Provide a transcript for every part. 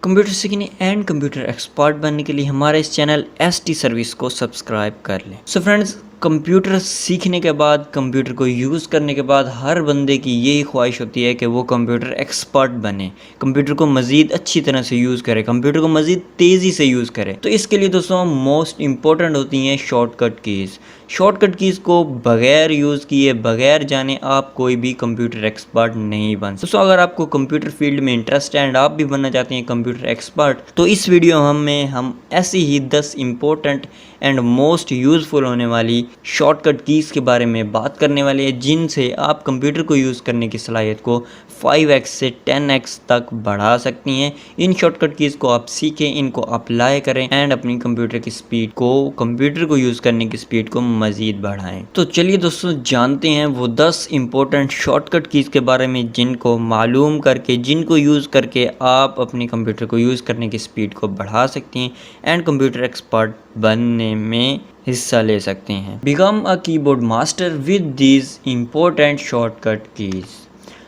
Computer सीखने and computer expert बनने के लिए हमारे इस चैनल एसटी सर्विस को सब्सक्राइब कर लें। सो फ्रेंड्स, कंप्यूटर सीखने के बाद, कंप्यूटर को यूज़ करने के बाद हर बंदे की यही ख्वाहिश होती है कि वो कंप्यूटर एक्सपर्ट बने, कंप्यूटर को मज़ीद अच्छी तरह से यूज़ करे, कंप्यूटर को मज़ीद तेज़ी से यूज़ करे। तो इसके लिए दोस्तों मोस्ट इम्पॉर्टेंट होती हैं शॉर्टकट कीज़। शॉर्टकट कीज़ को बगैर यूज़ किए, बगैर जाने आप कोई भी कंप्यूटर एक्सपर्ट नहीं बन सकते। दोस्तों, अगर आपको कंप्यूटर फील्ड में इंटरेस्ट है एंड आप भी बनना चाहते हैं कंप्यूटर एक्सपर्ट, तो इस वीडियो में हम ऐसी ही 10 इम्पोर्टेंट एंड मोस्ट यूज़फुल होने वाली शॉर्टकट कीज़ के बारे में बात करने वाले हैं, जिनसे आप कंप्यूटर को यूज़ करने की सलाहियत को 5x से 10x तक बढ़ा सकती हैं। इन शॉर्टकट कीज़ को आप सीखें, इनको अप्लाई करें एंड अपनी कंप्यूटर की स्पीड को, कंप्यूटर को यूज़ करने की स्पीड को मज़ीद बढ़ाएं। तो चलिए दोस्तों, जानते हैं वो 10 इम्पोर्टेंट शॉर्टकट कीज़ के बारे में, जिनको मालूम करके, जिनको यूज़ करके आप अपने कंप्यूटर को यूज़ करने की स्पीड को बढ़ा सकती हैं एंड कंप्यूटर एक्सपर्ट बनने में हिस्सा ले सकते हैं। Become a keyboard master with these important shortcut keys.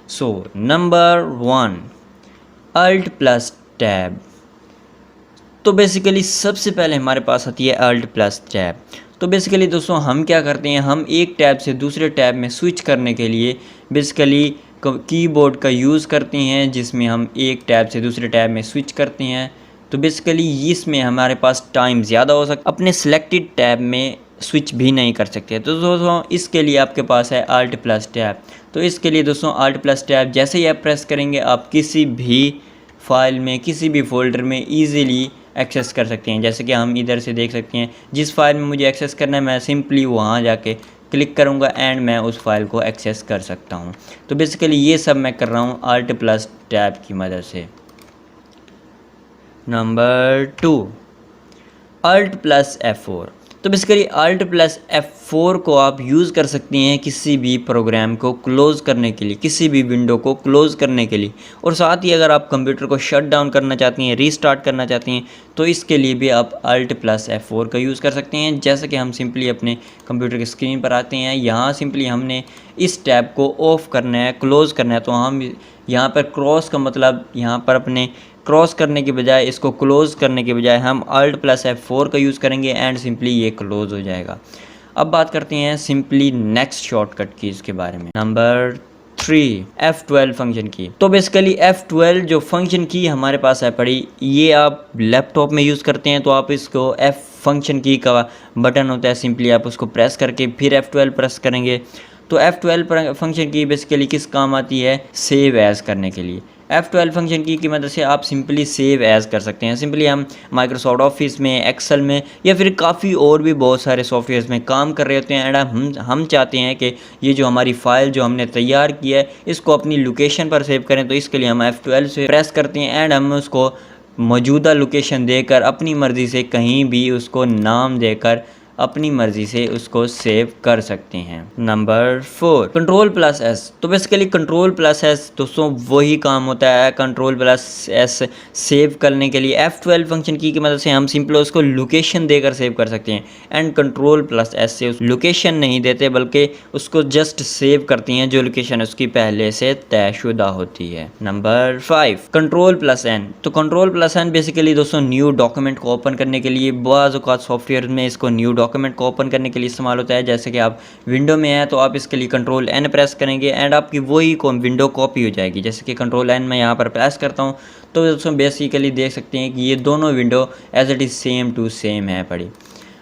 So number 1, alt plus tab. तो बेसिकली सबसे पहले हमारे पास आती है अल्ट प्लस टैब। तो बेसिकली दोस्तों, हम क्या करते हैं, हम एक टैब से दूसरे टैब में स्विच करने के लिए बेसिकली कीबोर्ड का यूज़ करते हैं, जिसमें हम एक टैब से दूसरे टैब में स्विच करते हैं। तो बेसिकली इसमें हमारे पास टाइम ज़्यादा हो सकता, अपने सिलेक्टेड टैब में स्विच भी नहीं कर सकते। तो दोस्तों, इसके लिए आपके पास है अल्ट प्लस टैब। तो इसके लिए दोस्तों अल्ट प्लस टैब जैसे ही आप प्रेस करेंगे, आप किसी भी फाइल में, किसी भी फोल्डर में ईज़िली एक्सेस कर सकते हैं। जैसे कि हम इधर से देख सकते हैं, जिस फाइल में मुझे एक्सेस करना है, मैं सिंपली वहाँ जाके क्लिक करूँगा एंड मैं उस फाइल को एक्सेस कर सकता हूँ। तो बेसिकली ये सब मैं कर रहा हूँ अल्ट प्लस टैब की मदद से। Number 2, alt plus F4। तो बेसिकली अल्ट प्लस F4 को आप यूज़ कर सकती हैं किसी भी प्रोग्राम को क्लोज़ करने के लिए, किसी भी विंडो को क्लोज़ करने के लिए। और साथ ही अगर आप कंप्यूटर को शट डाउन करना चाहती हैं, रीस्टार्ट करना चाहती हैं, तो इसके लिए भी आप अल्ट प्लस F4 का यूज़ कर सकते हैं। जैसे कि हम सिंपली अपने कंप्यूटर की स्क्रीन पर आते हैं, यहाँ सिंपली हमने इस टैब को ऑफ़ करना है, क्लोज़ करना है। तो हम यहाँ पर क्रॉस का मतलब, यहाँ पर अपने क्रॉस करने के बजाय, इसको क्लोज़ करने के बजाय हम अल्ट प्लस F4 का यूज़ करेंगे एंड सिंपली ये क्लोज़ हो जाएगा। अब बात करते हैं सिंपली नेक्स्ट शॉर्टकट कीज़ के बारे में। नंबर 3, F12 फंक्शन की। तो बेसिकली F12 जो फंक्शन की हमारे पास है पड़ी, ये आप लैपटॉप में यूज़ करते हैं तो आप इसको F फंक्शन की का बटन होता है, सिंपली आप उसको प्रेस करके फिर F12 प्रेस करेंगे। तो F12 फंक्शन की बेसिकली किस काम आती है, सेव एज करने के लिए। F12 फंक्शन की मदद से आप सिंपली सेव एज़ कर सकते हैं। सिंपली हम माइक्रोसॉफ्ट ऑफिस में, एक्सेल में या फिर काफ़ी और भी बहुत सारे सॉफ्टवेयर्स में काम कर रहे होते हैं एंड हम चाहते हैं कि ये जो हमारी फ़ाइल जो हमने तैयार की है, इसको अपनी लोकेशन पर सेव करें। तो इसके लिए हम F12 से प्रेस करते हैं एंड हम उसको मौजूदा लोकेशन देकर, अपनी मर्ज़ी से कहीं भी उसको नाम देकर, अपनी मर्ज़ी से उसको सेव कर सकते हैं। Number 4, control plus S. तो बेसिकली कंट्रोल प्लस एस दोस्तों वही काम होता है, कंट्रोल प्लस एस सेव करने के लिए F12 फंक्शन की मदद से हम सिंपली उसको लोकेशन देकर सेव कर सकते हैं एंड कंट्रोल प्लस एस से उस लोकेशन नहीं देते, बल्कि उसको जस्ट सेव करती हैं जो लोकेशन उसकी पहले से तयशुदा होती है। Number 5, control plus N. तो कंट्रोल प्लस एन बेसिकली दोस्तों न्यू डॉक्यूमेंट को ओपन करने के लिए, बाज़ औक़ात सॉफ्टवेयर में इसको न्यू डॉक्यूमेंट को ओपन करने के लिए इस्तेमाल होता है। जैसे कि आप विंडो में हैं तो आप इसके लिए कंट्रोल एन प्रेस करेंगे एंड आपकी वही विंडो कॉपी हो जाएगी। जैसे कि कंट्रोल एन मैं यहाँ पर प्रेस करता हूँ, तो दोस्तों बेसिकली देख सकते हैं कि ये दोनों window as it is same to same है पड़ी।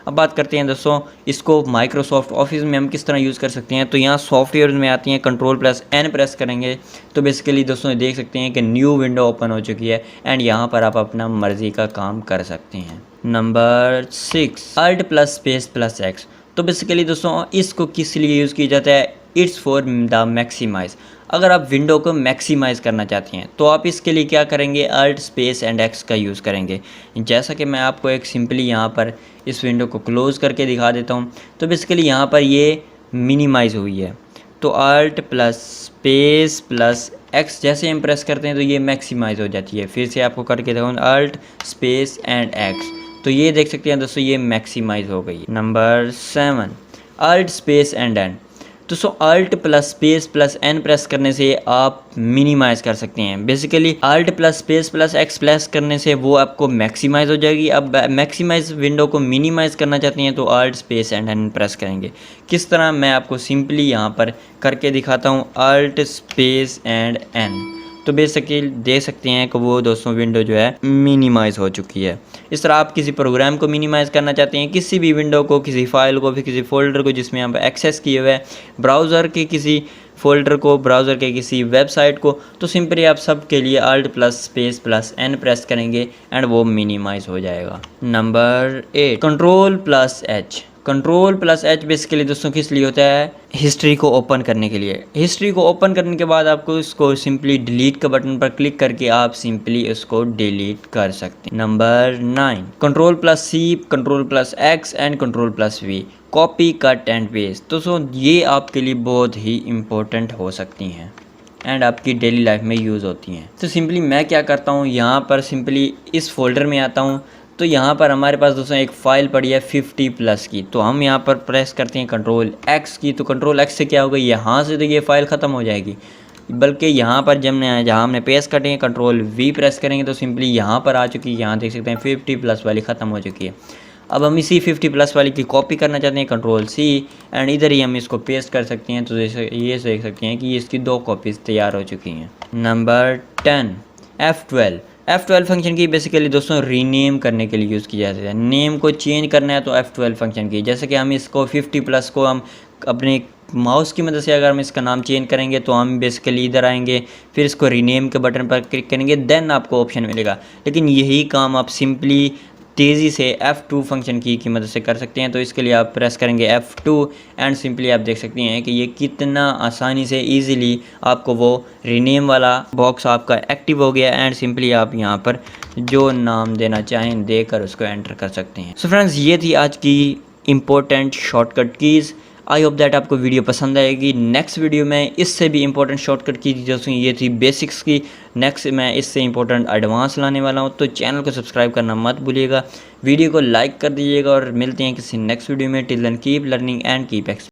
अब बात करते हैं दोस्तों, इसको माइक्रोसॉफ्ट ऑफिस में हम किस तरह यूज़ कर सकते हैं। तो यहाँ सॉफ्टवेयर में आती हैं, कंट्रोल प्लस एन प्रेस करेंगे तो बेसिकली दोस्तों देख सकते हैं कि न्यू विंडो ओपन हो चुकी है एंड यहाँ पर आप अपना मर्ज़ी का काम कर सकते हैं। Number 6, alt plus space plus X. तो बेसिकली दोस्तों इसको किस लिए यूज़ किया जाता है, इट्स फॉर द मैक्सिमाइज़। अगर आप विंडो को मैक्सिमाइज़ करना चाहते हैं तो आप इसके लिए क्या करेंगे, अल्ट स्पेस एंड एक्स का यूज़ करेंगे। जैसा कि मैं आपको एक सिंपली यहाँ पर इस विंडो को क्लोज़ करके दिखा देता हूँ। तो बेसिकली यहाँ पर ये मिनिमाइज़ हुई है, तो alt plus space plus X जैसे हम प्रेस करते हैं तो ये मैक्सिमाइज़ हो जाती है। फिर से आपको करके दिखाऊँ, अल्ट स्पेस एंड एक्स, तो ये देख सकते हैं दोस्तों ये मैक्सिमाइज़ हो गई। Number 7, alt space and N. दोस्तों alt plus space plus N press करने से आप मिनिमाइज़ कर सकते हैं। Basically alt plus space plus X press करने से वो आपको मैक्सिमाइज़ हो जाएगी। अब मैक्सिमाइज़ विंडो को मिनिमाइज़ करना चाहते हैं तो alt space and N press करेंगे। किस तरह, मैं आपको सिंपली यहाँ पर करके दिखाता हूँ। अल्ट स्पेस एंड एन, तो बेसिकली दे सकते हैं कि वो दोस्तों विंडो जो है मिनिमाइज़ हो चुकी है। इस तरह आप किसी प्रोग्राम को मिनिमाइज़ करना चाहते हैं, किसी भी विंडो को, किसी फाइल को, फिर किसी फोल्डर को जिसमें आप एक्सेस किए हुए हैं, ब्राउज़र के किसी फोल्डर को, ब्राउज़र के किसी वेबसाइट को, तो सिंपली आप सब के लिए alt plus space plus N press करेंगे एंड वो मिनिमाइज़ हो जाएगा। Number 8, control plus H. Control plus H basically दोस्तों किस लिए होता है? हिस्ट्री को ओपन करने के लिए। हिस्ट्री को ओपन करने के बाद आपको इसको सिंपली डिलीट का बटन पर क्लिक करके आप सिंपली इसको डिलीट कर सकते हैं। Number 9, control plus C, control plus X and control plus V, copy cut and paste. दोस्तों ये आपके लिए बहुत ही इम्पोर्टेंट हो सकती हैं एंड आपकी डेली लाइफ में यूज़ होती हैं। तो सिंपली मैं क्या करता हूँ, यहाँ पर सिंपली इस फोल्डर में आता हूँ, तो यहाँ पर हमारे पास दोस्तों एक फ़ाइल पड़ी है 50+ की, तो हम यहाँ पर प्रेस करते हैं कंट्रोल एक्स की, तो कंट्रोल एक्स से क्या होगा, यहाँ से तो ये फ़ाइल ख़त्म हो जाएगी, बल्कि यहाँ पर जहाँ हमने पेस्ट कटे हैं कंट्रोल वी प्रेस करेंगे तो सिंपली यहाँ पर आ चुकी है। यहाँ देख सकते हैं 50+ वाली ख़त्म हो चुकी है। अब हम इसी 50+ वाली की कॉपी करना चाहते हैं, कंट्रोल सी, एंड इधर ही हम इसको पेस्ट कर सकते हैं। तो जैसे ये देख सकते हैं कि इसकी 2 कॉपीज़ तैयार हो चुकी हैं। नंबर 10, F12 फंक्शन की बेसिकली दोस्तों रीनेम करने के लिए यूज़ की जाती है। नेम को चेंज करना है तो F12 फंक्शन की, जैसे कि हम इसको 50+ को हम अपने माउस की मदद से अगर हम इसका नाम चेंज करेंगे तो हम बेसिकली इधर आएंगे, फिर इसको रीनेम के बटन पर क्लिक करेंगे, देन आपको ऑप्शन मिलेगा। लेकिन यही काम आप सिंपली तेज़ी से F2 फंक्शन की मदद से कर सकते हैं। तो इसके लिए आप प्रेस करेंगे F2 एंड सिंपली आप देख सकते हैं कि ये कितना आसानी से इजीली आपको वो रीनेम वाला बॉक्स आपका एक्टिव हो गया एंड सिंपली आप यहाँ पर जो नाम देना चाहें देकर उसको एंटर कर सकते हैं। सो फ्रेंड्स, ये थी आज की important shortcut keys. I hope that आपको वीडियो पसंद आएगी। नेक्स्ट वीडियो में इससे भी इंपॉर्टेंट शॉर्टकट की दोस्तों ये थी बेसिक्स की, नेक्स्ट मैं इससे इंपॉर्टेंट एडवांस लाने वाला हूँ। तो चैनल को सब्सक्राइब करना मत भूलिएगा, वीडियो को लाइक कर दीजिएगा और मिलते हैं किसी नेक्स्ट वीडियो में। Till then keep learning and keep exploring.